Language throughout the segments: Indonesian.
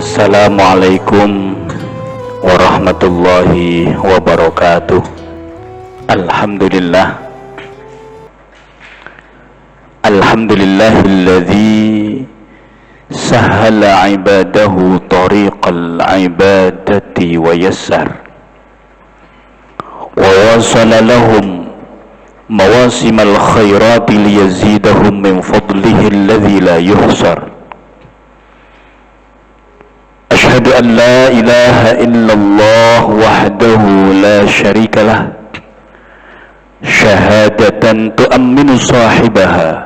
Assalamualaikum warahmatullahi wabarakatuh. Alhamdulillah. Alhamdulillahilladzi sahhala ibadahu tariqal ibadati wa yassar wa wasala lahum mawasimal khairati liyazidahum min fadlihi alladzi la yuhsar. Asyhadu an la ilaha illallah wahdahu la syarika lah, syahadatan tu'amminu sahibaha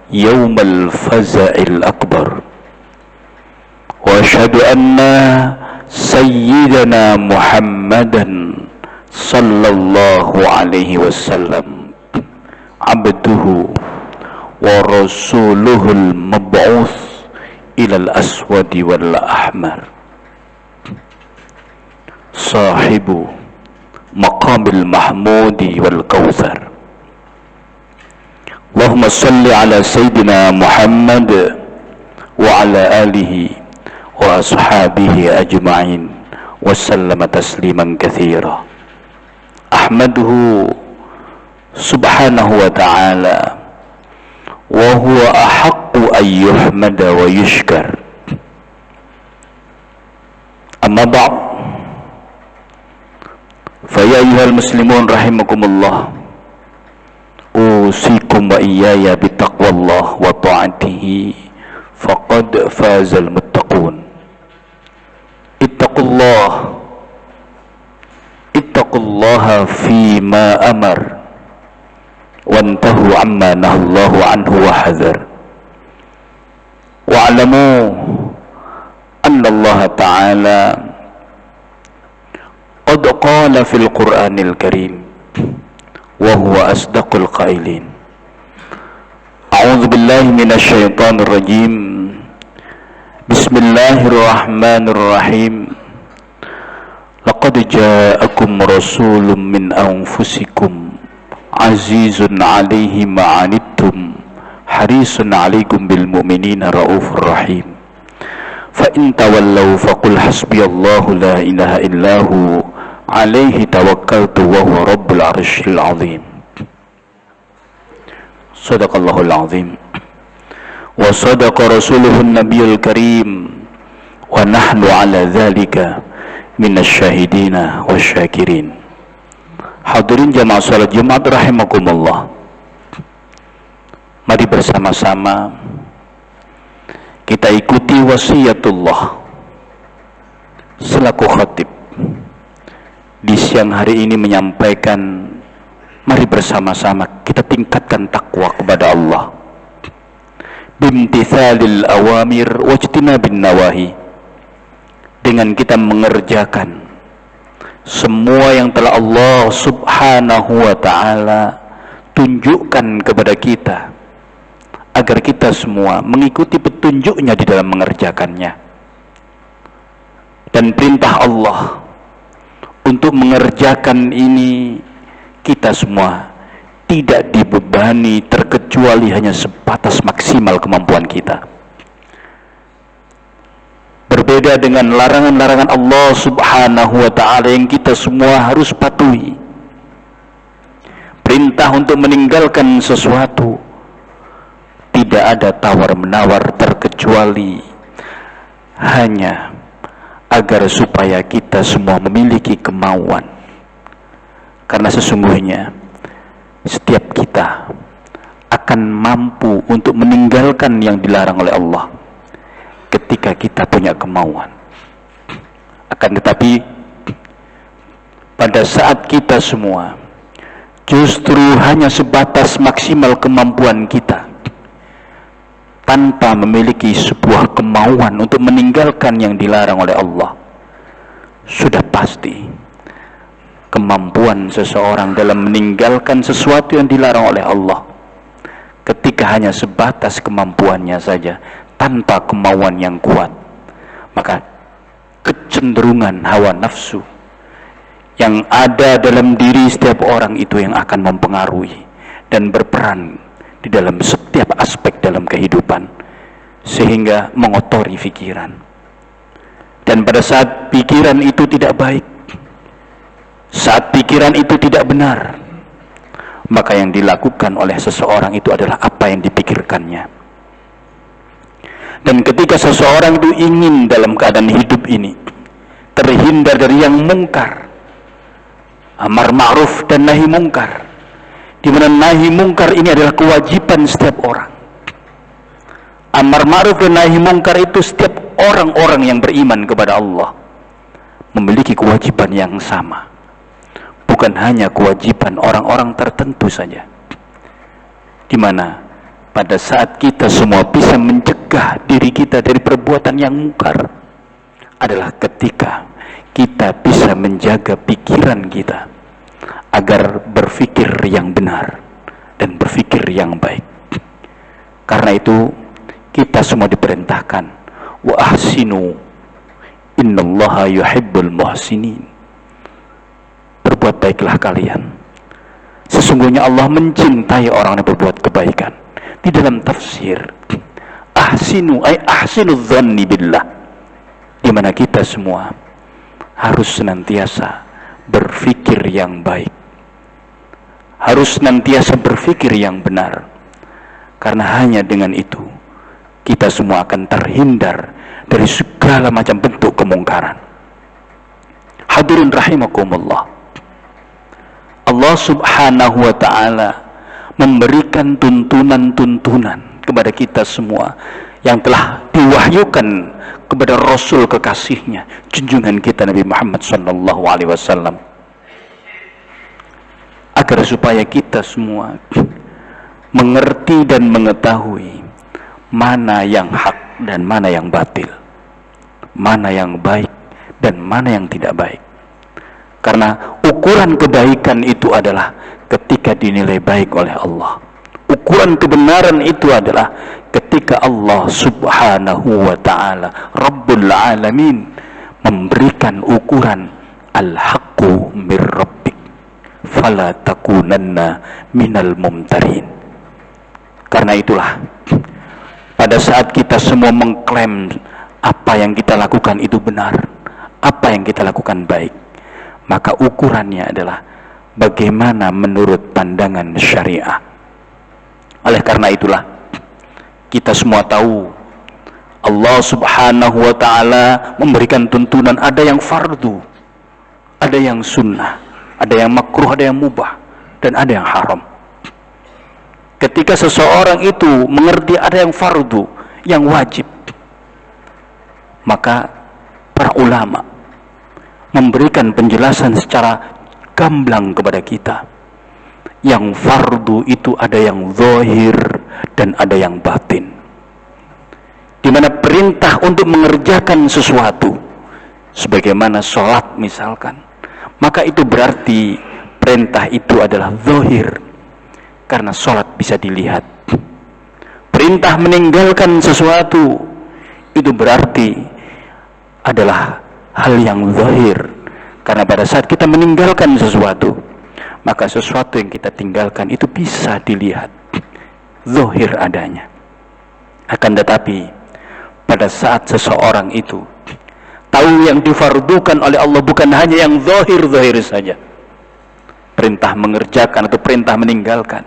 yawmal faza'il akbar. Wa asyhadu anna sayyidana Muhammadan sallallahu alaihi wasallam abduhu wa rasuluhul mab'uts ilal aswadi wal ahmar, sahibu maqamil mahmudi wal kautsar. Allahumma salli ala sayyidina Muhammad wa ala alihi wa ashabihi ajma'in wa sallama tasliman katsira. Ahmaduhu subhanahu wa ta'ala wa huwa ahaqqu an yuhmada wa yushkar. Amma ba'd, fa ya ayyuhal muslimun rahimakumullah, usikum wa iyaya bitaqwallah wa ta'atihi faqad fazal muttaqun. Ittaqullaha fima amar wantahu amma nahallahu anhu wa hadhar. Wa'lamu anna Allah ta'ala qad qala fil Qur'anil Karim wa huwa asdaqul qailin. A'udzu billahi minasy syaithanir rajim. Bismillahirrahmanirrahim. Laqad ja'akum rasulun min anfusikum azizun 'alaihi ma 'anittum harisun 'alaikum bil mu'minina raufur rahim. Fa in tawallaw faqul hasbiyallahu la ilaha illahu 'alaihi tawakkaltu wa huwa rabbul 'arsyil 'azim. Shadaqallahul 'azim wa sadaqa rasuluhun nabiyul karim wa nahnu 'ala dzalika minasyahidina wasyakirin. Hadirin jamaah salat Jumat rahimakumullah, mari bersama-sama kita ikuti wasiatullah selaku khatib di siang hari ini menyampaikan, mari bersama-sama kita tingkatkan takwa kepada Allah bimtithalil awamir wajtinabin nawahi, dengan kita mengerjakan semua yang telah Allah subhanahu wa ta'ala tunjukkan kepada kita, agar kita semua mengikuti petunjuknya di dalam mengerjakannya. Dan perintah Allah untuk mengerjakan ini, kita semua tidak dibebani terkecuali hanya sebatas maksimal kemampuan kita. Berbeda dengan larangan-larangan Allah subhanahu wa ta'ala yang kita semua harus patuhi. Perintah untuk meninggalkan sesuatu, tidak ada tawar-menawar terkecuali hanya agar supaya kita semua memiliki kemauan. Karena sesungguhnya setiap kita akan mampu untuk meninggalkan yang dilarang oleh Allah ketika kita punya kemauan. Akan tetapi pada saat kita semua justru hanya sebatas maksimal kemampuan kita, tanpa memiliki sebuah kemauan untuk meninggalkan yang dilarang oleh Allah, sudah pasti kemampuan seseorang dalam meninggalkan sesuatu yang dilarang oleh Allah ketika hanya sebatas kemampuannya saja, tanpa kemauan yang kuat, maka kecenderungan hawa nafsu yang ada dalam diri setiap orang itu yang akan mempengaruhi dan berperan di dalam setiap aspek dalam kehidupan, sehingga mengotori pikiran. Dan pada saat pikiran itu tidak baik, saat pikiran itu tidak benar, maka yang dilakukan oleh seseorang itu adalah apa yang dipikirkannya. Dan ketika seseorang itu ingin dalam keadaan hidup ini terhindar dari yang mungkar, amar ma'ruf dan nahi mungkar, di mana nahi mungkar ini adalah kewajiban setiap orang. Amar ma'ruf dan nahi mungkar itu setiap orang-orang yang beriman kepada Allah memiliki kewajiban yang sama, bukan hanya kewajiban orang-orang tertentu saja. Di mana pada saat kita semua bisa mencegah diri kita dari perbuatan yang mungkar adalah ketika kita bisa menjaga pikiran kita agar berpikir yang benar dan berpikir yang baik. Karena itu kita semua diperintahkan, wa ahsinu innallaha yuhibbul muhsinin. Berbuat baiklah kalian, sesungguhnya Allah mencintai orang yang berbuat kebaikan. Di dalam tafsir ahsinu ay ahsinu dzanni billah, di mana kita semua harus senantiasa berpikir yang baik, harus senantiasa berpikir yang benar, karena hanya dengan itu kita semua akan terhindar dari segala macam bentuk kemungkaran. Hadirin rahimakumullah, Allah subhanahu wa ta'ala memberikan tuntunan-tuntunan kepada kita semua yang telah diwahyukan kepada Rasul kekasihnya, junjungan kita Nabi Muhammad sallallahu alaihi wasallam, agar supaya kita semua mengerti dan mengetahui mana yang hak dan mana yang batil, mana yang baik dan mana yang tidak baik. Karena ukuran kebaikan itu adalah ketika dinilai baik oleh Allah. Ukuran kebenaran itu adalah ketika Allah subhanahu wa ta'ala Rabbul Alamin memberikan ukuran al-haqqu mir rabbik fala takunanna minal mumtarin. Karena itulah pada saat kita semua mengklaim apa yang kita lakukan itu benar, apa yang kita lakukan baik, maka ukurannya adalah bagaimana menurut pandangan syariah. Oleh karena itulah kita semua tahu Allah subhanahu wa ta'ala memberikan tuntunan, ada yang fardu, ada yang sunnah, ada yang makruh, ada yang mubah, dan ada yang haram. Ketika seseorang itu mengerti ada yang fardu, yang wajib, maka para ulama memberikan penjelasan secara gamblang kepada kita. Yang fardu itu ada yang zahir dan ada yang batin, di mana perintah untuk mengerjakan sesuatu sebagaimana sholat misalkan, maka itu berarti perintah itu adalah zahir, karena sholat bisa dilihat. Perintah meninggalkan sesuatu itu berarti adalah hal yang zahir, karena pada saat kita meninggalkan sesuatu, maka sesuatu yang kita tinggalkan itu bisa dilihat, zahir adanya. Akan tetapi pada saat seseorang itu tahu yang difardukan oleh Allah bukan hanya yang zahir-zahir saja, perintah mengerjakan atau perintah meninggalkan,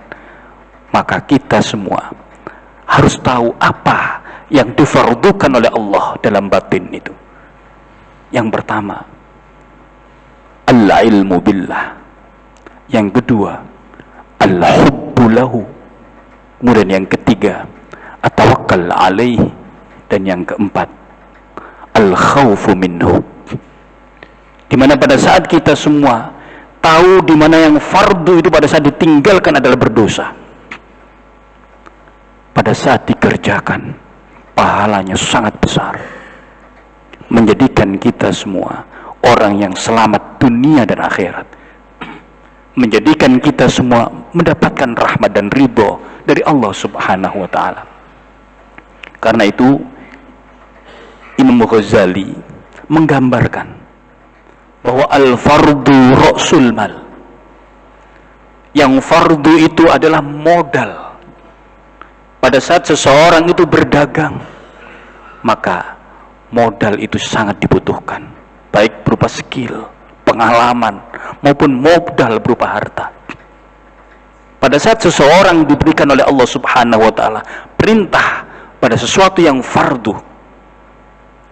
maka kita semua harus tahu apa yang difardukan oleh Allah dalam batin itu. Yang pertama, al-ilmu billah. Yang kedua, al-hubbu lahu. Kemudian yang ketiga, at-tawakkal alaihi. Dan yang keempat, al-khawfu minhu. Dimana pada saat kita semua tahu dimana yang fardu itu pada saat ditinggalkan adalah berdosa, pada saat dikerjakan pahalanya sangat besar, menjadikan kita semua orang yang selamat dunia dan akhirat, menjadikan kita semua mendapatkan rahmat dan ridho dari Allah subhanahu wa ta'ala. Karena itu Imam Ghazali menggambarkan bahwa al-fardu ra'sul mal. Yang fardu itu adalah modal. Pada saat seseorang itu berdagang, maka modal itu sangat dibutuhkan, baik berupa skill, pengalaman, maupun modal berupa harta. Pada saat seseorang diberikan oleh Allah Subhanahu wa Ta'ala perintah pada sesuatu yang fardu,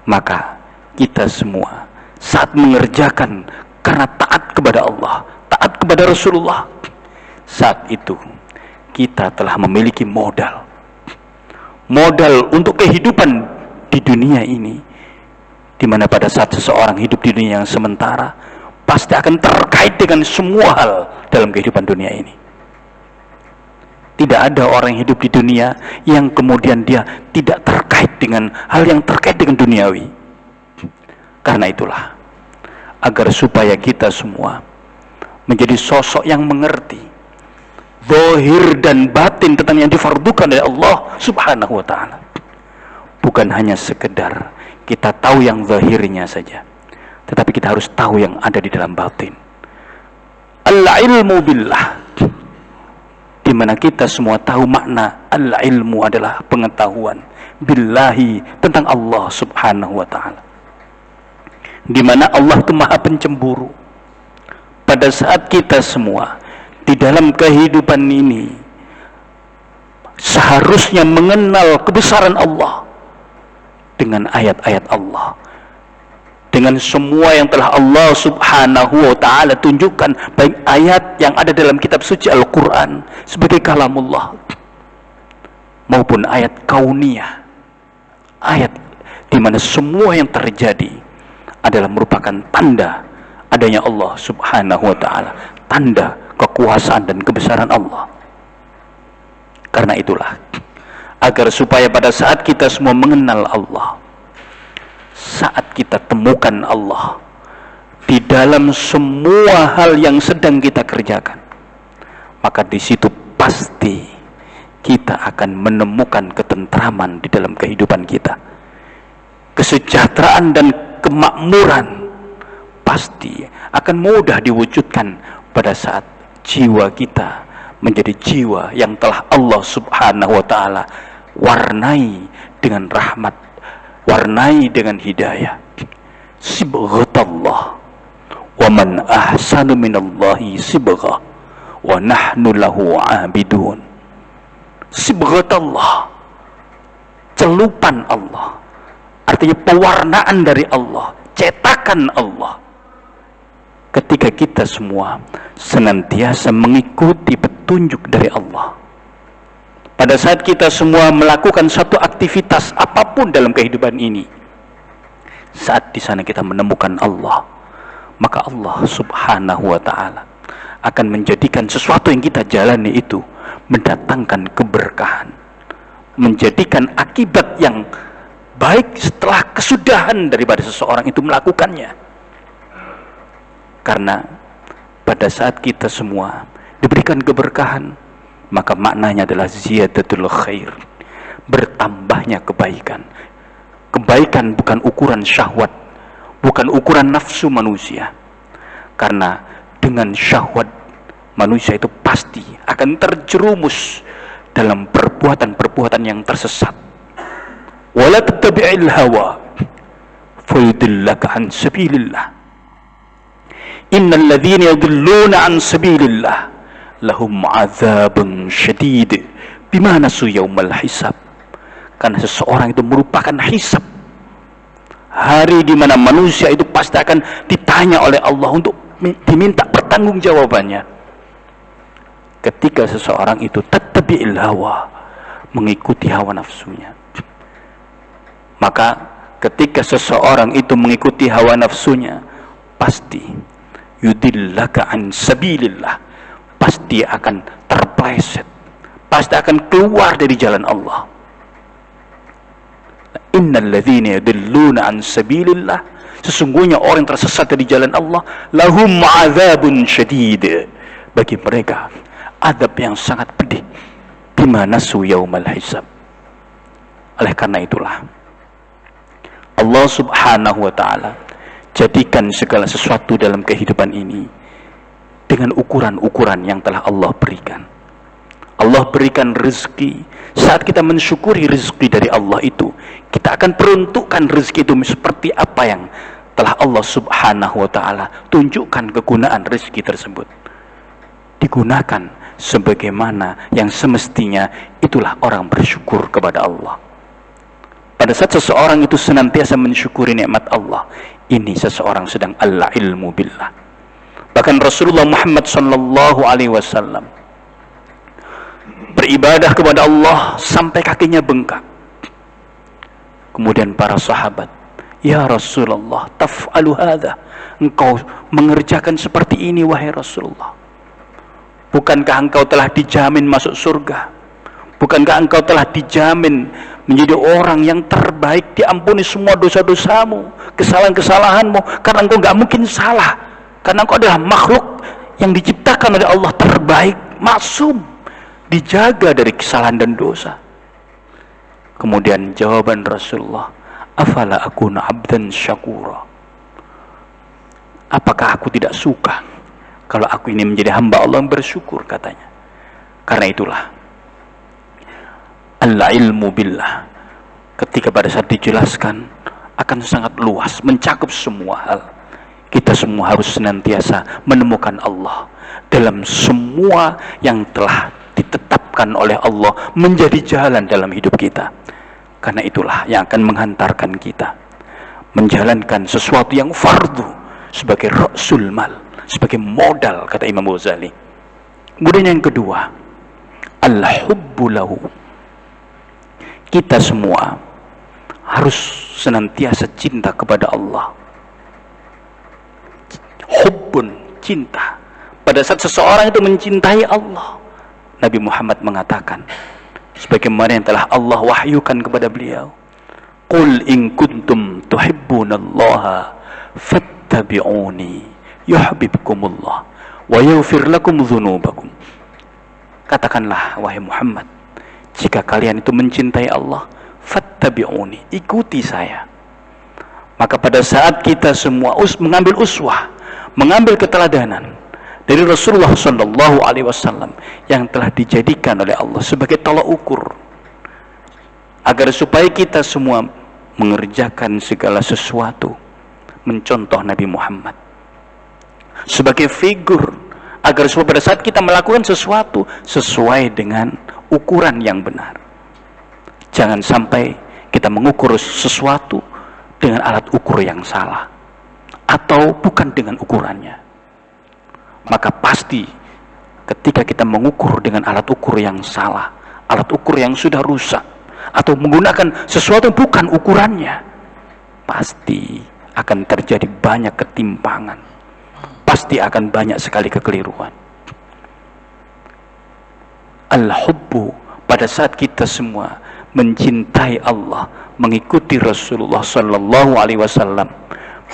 maka kita semua saat mengerjakan karena taat kepada Allah, taat kepada Rasulullah, saat itu kita telah memiliki modal untuk kehidupan di dunia ini, di mana pada saat seseorang hidup di dunia yang sementara pasti akan terkait dengan semua hal dalam kehidupan dunia ini. Tidak ada orang yang hidup di dunia yang kemudian dia tidak terkait dengan hal yang terkait dengan duniawi. Karena itulah, agar supaya kita semua menjadi sosok yang mengerti zahir dan batin tentang yang difardukan oleh Allah Subhanahu wa Ta'ala. Bukan hanya sekedar kita tahu yang zahirnya saja, tetapi kita harus tahu yang ada di dalam batin. Al-ilmu billah, di mana kita semua tahu makna al-ilmu adalah pengetahuan billahi tentang Allah Subhanahu wa Ta'ala, di mana Allah itu Maha Pencemburu. Pada saat kita semua di dalam kehidupan ini seharusnya mengenal kebesaran Allah dengan ayat-ayat Allah, dengan semua yang telah Allah Subhanahu wa Ta'ala tunjukkan, baik ayat yang ada dalam kitab suci Al-Quran sebagai kalamullah, maupun ayat kauniyah, ayat di mana semua yang terjadi adalah merupakan tanda adanya Allah Subhanahu wa Ta'ala, tanda kekuasaan dan kebesaran Allah. Karena itulah, agar supaya pada saat kita semua mengenal Allah, saat kita temukan Allah di dalam semua hal yang sedang kita kerjakan, maka di situ pasti kita akan menemukan ketentraman di dalam kehidupan kita, kesejahteraan dan kemakmuran pasti akan mudah diwujudkan pada saat jiwa kita menjadi jiwa yang telah Allah Subhanahu wa Ta'ala warnai dengan rahmat, warnai dengan hidayah. Sibghatallah, wa man ahsanu minallahi sibghah, wa nahnu lahu abidun. Sibghatallah, celupan Allah, artinya pewarnaan dari Allah, cetakan Allah. Ketika kita semua senantiasa mengikuti petunjuk dari Allah, pada saat kita semua melakukan satu aktivitas apapun dalam kehidupan ini, saat di sana kita menemukan Allah, maka Allah Subhanahu wa Ta'ala akan menjadikan sesuatu yang kita jalani itu mendatangkan keberkahan, menjadikan akibat yang baik setelah kesudahan daripada seseorang itu melakukannya. Karena pada saat kita semua diberikan keberkahan, maka maknanya adalah ziyadatul khair, bertambahnya kebaikan. Kebaikan bukan ukuran syahwat, bukan ukuran nafsu manusia. Karena dengan syahwat, manusia itu pasti akan terjerumus dalam perbuatan-perbuatan yang tersesat. Wala tattabi'il hawa fayudillaka an sabilillah. Innal ladzina yadhilluna an sabilillah lahum adzabun syadid bima nasu yaumal hisab. Karena seseorang itu merupakan hisab, hari di mana manusia itu pasti akan ditanya oleh Allah untuk diminta pertanggungjawabannya. Ketika seseorang itu tattabi'il hawa, mengikuti hawa nafsunya, maka ketika seseorang itu mengikuti hawa nafsunya, pasti yudillaka an sabilillah, pasti akan terpleset, pasti akan keluar dari jalan Allah. Innal ladzina yudilluna an sabilillah, sesungguhnya orang yang tersesat dari jalan Allah, lahum adzabun syadid, bagi mereka azab yang sangat pedih, bima nasu yaumal hisab. Oleh karena itulah Allah Subhanahu wa Ta'ala jadikan segala sesuatu dalam kehidupan ini dengan ukuran-ukuran yang telah Allah berikan. Allah berikan rezeki Saat kita mensyukuri rezeki dari Allah itu, kita akan peruntukkan rezeki itu seperti apa yang telah Allah subhanahu wa ta'ala tunjukkan kegunaan rezeki tersebut. Digunakan sebagaimana yang semestinya, itulah orang bersyukur kepada Allah. Pada saat seseorang itu senantiasa mensyukuri nikmat Allah, ini seseorang sedang al-ilmu billah. Bahkan Rasulullah Muhammad sallallahu alaihi wasallam beribadah kepada Allah sampai kakinya bengkak. Kemudian para sahabat, "Ya Rasulullah, taf'alu hadza?" Engkau mengerjakan seperti ini wahai Rasulullah. Bukankah engkau telah dijamin masuk surga? Bukankah engkau telah dijamin menjadi orang yang terbaik, diampuni semua dosa-dosamu, kesalahan-kesalahanmu, karena engkau gak mungkin salah, karena engkau adalah makhluk yang diciptakan oleh Allah terbaik, maksum, dijaga dari kesalahan dan dosa. Kemudian jawaban Rasulullah, "Afala akuna abdan syakura?" Apakah aku tidak suka kalau aku ini menjadi hamba Allah yang bersyukur, katanya. Karena itulah al-ilmu billah, ketika pada saat dijelaskan, akan sangat luas, mencakup semua hal. Kita semua harus senantiasa menemukan Allah dalam semua yang telah ditetapkan oleh Allah menjadi jalan dalam hidup kita. Karena itulah yang akan menghantarkan kita menjalankan sesuatu yang fardu sebagai ra'sul mal, sebagai modal, kata Imam Ghazali. Kemudian yang kedua, al-hubbu lahu. Kita semua harus senantiasa cinta kepada Allah. Hubbun, cinta. Pada saat seseorang itu mencintai Allah, Nabi Muhammad mengatakan, sebagaimana yang telah Allah wahyukan kepada beliau, "Qul in kuntum tuhibbunallaha fattabi'uni yuhibbukumullah wa yaghfir lakum dzunubakum." Katakanlah wahai Muhammad, jika kalian itu mencintai Allah, fattabi'uni, ikuti saya. Maka pada saat kita semua mengambil uswah, mengambil keteladanan dari Rasulullah sallallahu alaihi wasallam yang telah dijadikan oleh Allah sebagai tolak ukur, agar supaya kita semua mengerjakan segala sesuatu mencontoh Nabi Muhammad sebagai figur, agar supaya pada saat kita melakukan sesuatu sesuai dengan ukuran yang benar. Jangan sampai kita mengukur sesuatu dengan alat ukur yang salah atau bukan dengan ukurannya. Maka pasti ketika kita mengukur dengan alat ukur yang salah, alat ukur yang sudah rusak, atau menggunakan sesuatu yang bukan ukurannya, pasti akan terjadi banyak ketimpangan, pasti akan banyak sekali kekeliruan. Al-hubbu, pada saat kita semua mencintai Allah, mengikuti Rasulullah sallallahu alaihi wasallam,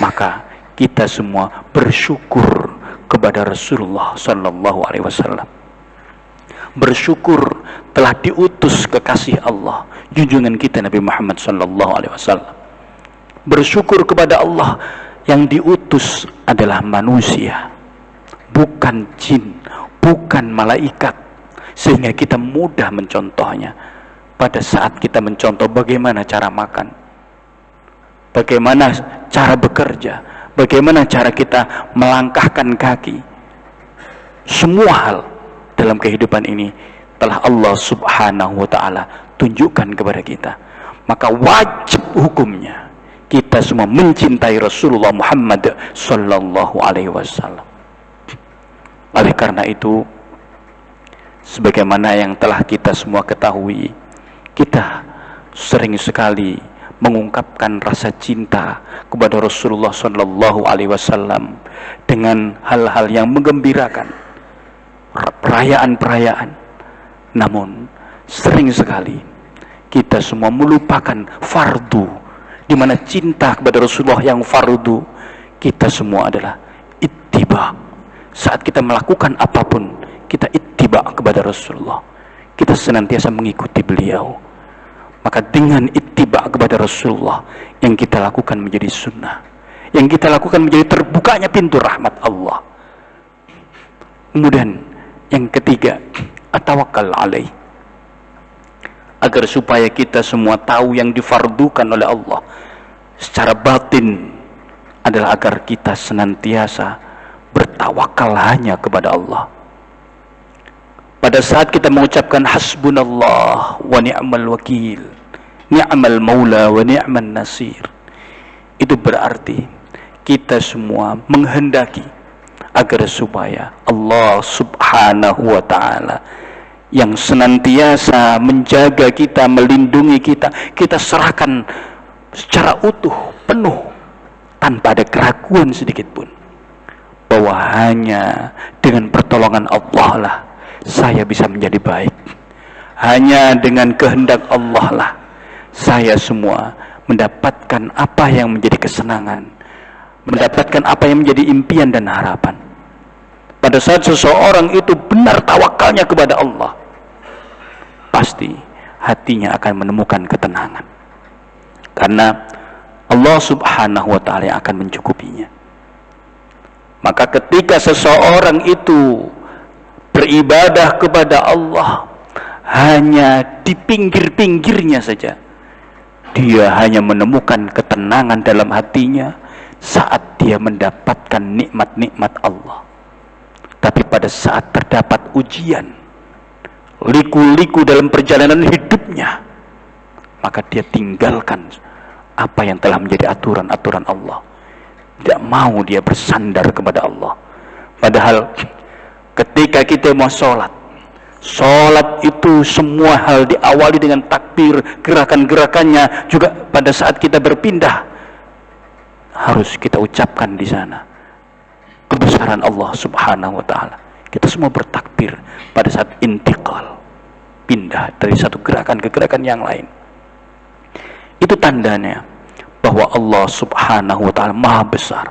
maka kita semua bersyukur kepada Rasulullah sallallahu alaihi wasallam. Bersyukur telah diutus kekasih Allah, junjungan kita Nabi Muhammad sallallahu alaihi wasallam. Bersyukur kepada Allah yang diutus adalah manusia, bukan jin, bukan malaikat, sehingga kita mudah mencontohnya. Pada saat kita mencontoh bagaimana cara makan, bagaimana cara bekerja, bagaimana cara kita melangkahkan kaki, semua hal dalam kehidupan ini telah Allah subhanahu wa ta'ala tunjukkan kepada kita. Maka wajib hukumnya kita semua mencintai Rasulullah Muhammad sallallahu alaihi wasallam. Oleh karena itu, sebagaimana yang telah kita semua ketahui, kita sering sekali mengungkapkan rasa cinta kepada Rasulullah sallallahu alaihi wasallam dengan hal-hal yang menggembirakan, perayaan-perayaan. Namun sering sekali kita semua melupakan fardu, di mana cinta kepada Rasulullah yang fardu kita semua adalah ittiba. Saat kita melakukan apapun, kita ittiba kepada Rasulullah, kita senantiasa mengikuti beliau. Maka dengan ittiba kepada Rasulullah, yang kita lakukan menjadi sunnah, yang kita lakukan menjadi terbukanya pintu rahmat Allah. Kemudian yang ketiga, at-tawakkal alaih. agar supaya kita semua tahu yang difardukan oleh Allah secara batin adalah agar kita senantiasa bertawakal hanya kepada Allah. Pada saat kita mengucapkan hasbunallah wa ni'mal wakil, ni'mal maula wa ni'man nasir, itu berarti kita semua menghendaki agar supaya Allah subhanahu wa ta'ala yang senantiasa menjaga kita, melindungi kita, kita serahkan secara utuh, penuh, tanpa ada keraguan sedikit pun, bahwa hanya dengan pertolongan Allah lah saya bisa menjadi baik. Hanya dengan kehendak Allah lah saya semua mendapatkan apa yang menjadi kesenangan, mendapatkan apa yang menjadi impian dan harapan. Pada saat seseorang itu benar tawakalnya kepada Allah, pasti hatinya akan menemukan ketenangan, karena Allah subhanahu wa ta'ala yang akan mencukupinya. Maka ketika seseorang itu beribadah kepada Allah hanya di pinggir-pinggirnya saja, dia hanya menemukan ketenangan dalam hatinya saat dia mendapatkan nikmat-nikmat Allah. Tapi pada saat terdapat ujian, liku-liku dalam perjalanan hidupnya, maka dia tinggalkan apa yang telah menjadi aturan-aturan Allah. Tidak mau dia bersandar kepada Allah. Padahal ketika kita mau sholat itu semua hal diawali dengan takbir, gerakan-gerakannya juga pada saat kita berpindah harus kita ucapkan di sana kebesaran Allah subhanahu wa ta'ala. Kita semua bertakbir pada saat intiqal, pindah dari satu gerakan ke gerakan yang lain. Itu tandanya bahwa Allah subhanahu wa ta'ala maha besar.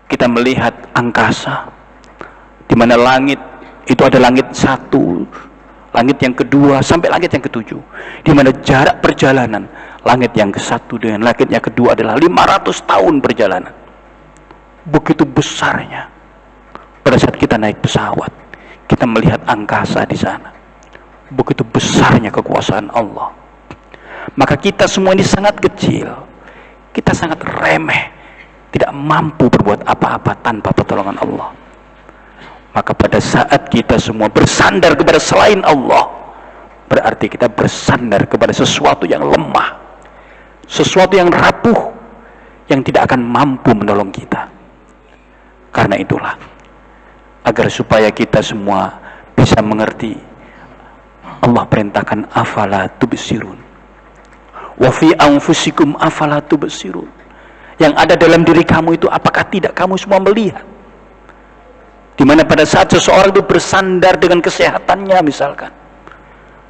Kita melihat angkasa, di mana langit itu ada langit satu, langit yang kedua, sampai langit yang ketujuh, di mana jarak perjalanan langit yang ke satu dengan langit yang kedua adalah 500 tahun perjalanan. Begitu besarnya. Pada saat kita naik pesawat, kita melihat angkasa di sana. Begitu besarnya kekuasaan Allah. Maka kita semua ini sangat kecil, kita sangat remeh, tidak mampu berbuat apa-apa tanpa pertolongan Allah. Maka pada saat kita semua bersandar kepada selain Allah, berarti kita bersandar kepada sesuatu yang lemah, sesuatu yang rapuh, yang tidak akan mampu menolong kita. Karena itulah, agar supaya kita semua bisa mengerti, Allah perintahkan afala tubsirun wa fi anfusikum afala tubsirun. Yang ada dalam diri kamu itu apakah tidak kamu semua melihat? Di mana pada saat seseorang itu bersandar dengan kesehatannya misalkan,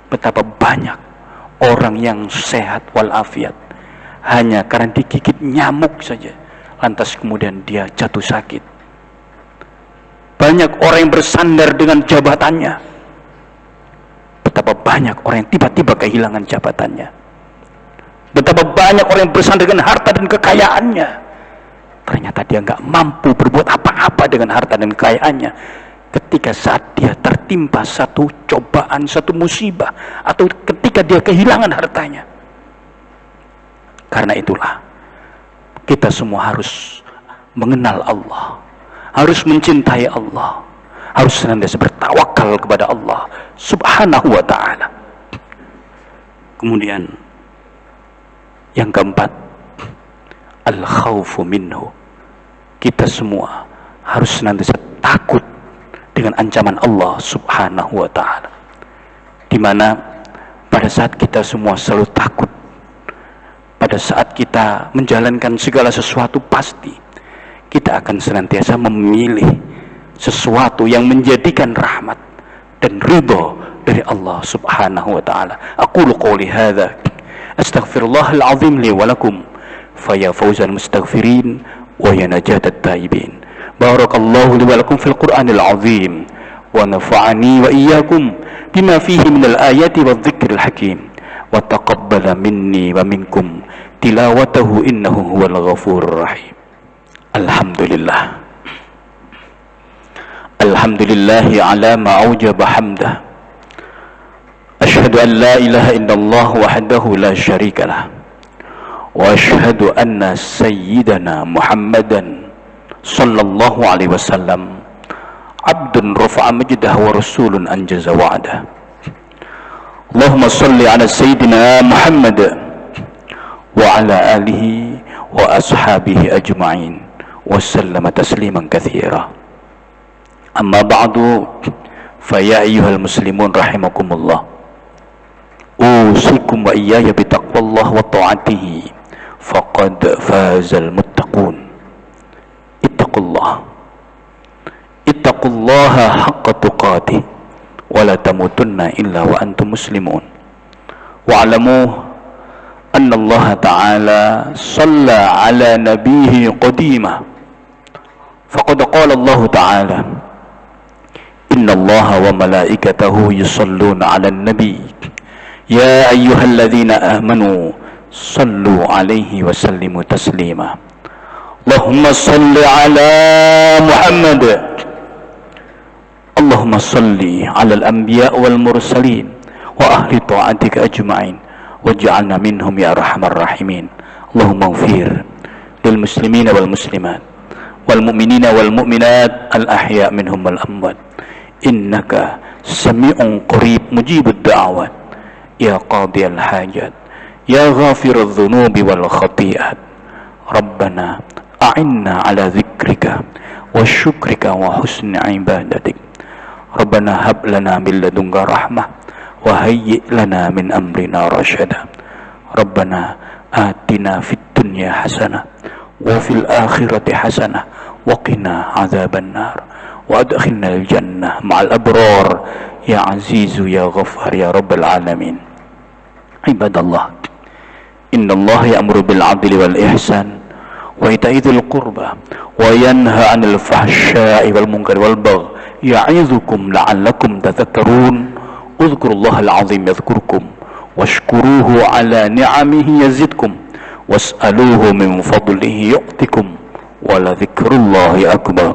betapa banyak orang yang sehat walafiat hanya karena digigit nyamuk saja, lantas kemudian dia jatuh sakit. Banyak orang yang bersandar dengan jabatannya, betapa banyak orang yang tiba-tiba kehilangan jabatannya. Betapa banyak orang yang bersandar dengan harta dan kekayaannya, ternyata dia nggak mampu berbuat apa-apa dengan harta dan kekayaannya ketika saat dia tertimpa satu cobaan, satu musibah, atau ketika dia kehilangan hartanya. Karena itulah kita semua harus mengenal Allah, harus mencintai Allah, harus senantiasa bertawakal kepada Allah subhanahu wa ta'ala. Kemudian yang keempat, al-khawfu minhu. Kita semua harus senantiasa takut dengan ancaman Allah subhanahu wa ta'ala. Di mana pada saat kita semua selalu takut, pada saat kita menjalankan segala sesuatu, pasti kita akan senantiasa memilih sesuatu yang menjadikan rahmat dan ridho dari Allah subhanahu wa ta'ala. Aqulu qawli hadha astaghfirullahal azim li wa lakum faya fawzal mustaghfirin wa ya najatat taibin. Barakallahu li wa lakum fil Qur'anil azim wa nafa'ani wa iyyakum bima fihi minal ayati wa dhikril hakim wa taqabbala minni wa minkum tilawatahu innahu huwal ghafurur rahim. Alhamdulillah, alhamdulillahi ala ma aujaba hamdah, asyhadu أن لا إله إلا الله وحده لا شريك له وأشهد أن سيدنا محمدا صلى الله عليه وسلم عبد رفع مجده ورسول أنجز وعده. اللهم صل على سيدنا محمد وعلى آله وأصحابه أجمعين وسلم تسليما كثيرا. أما بعد فيا أيها المسلمون رحمكم الله، أوصيكم وإياي بتقوى الله وطاعته فقد فاز المتقون. اتقوا الله حق تقاته ولا تموتن إلا وأنتم مسلمون. واعلموا أن الله تعالى صلى على نبيه قديما، فقد قال الله تعالى: إن الله وملائكته يصلون على النبي يا أيها الذين آمنوا صلوا عليه وسلموا تسليما. اللهم صل على محمد. اللهم صل على الأنبياء والمرسلين وأهل طاعتك أجمعين واجعلنا منهم يا أرحم الراحمين. اللهم اغفر للمسلمين والمسلمات والمؤمنين والمؤمنات الأحياء منهم والأموات إنك سميع قريب مجيب الدعوات يا قاضي الحاجات يا غافر الذنوب والخطيئات. ربنا أعنا على ذكرك وشكرك وحسن عبادتك. ربنا هب لنا من لدنك رحمة وهيئ لنا من أمرنا رشدا. ربنا آتنا في الدنيا حسنة وفي الآخرة حسنة وقنا عذاب النار وأدخلنا الجنة مع الأبرار يا عزيز يا غفار يا رب العالمين. عباد الله، إن الله يأمر بالعدل والإحسان وإيتاء ذي القربى وينهى عن الفحشاء والمنكر والبغي يعظكم لعلكم تذكرون. اذكروا الله العظيم يذكركم واشكروه على نعمه يزدكم واسألوه من فضله يؤتكم ولذكر الله أكبر.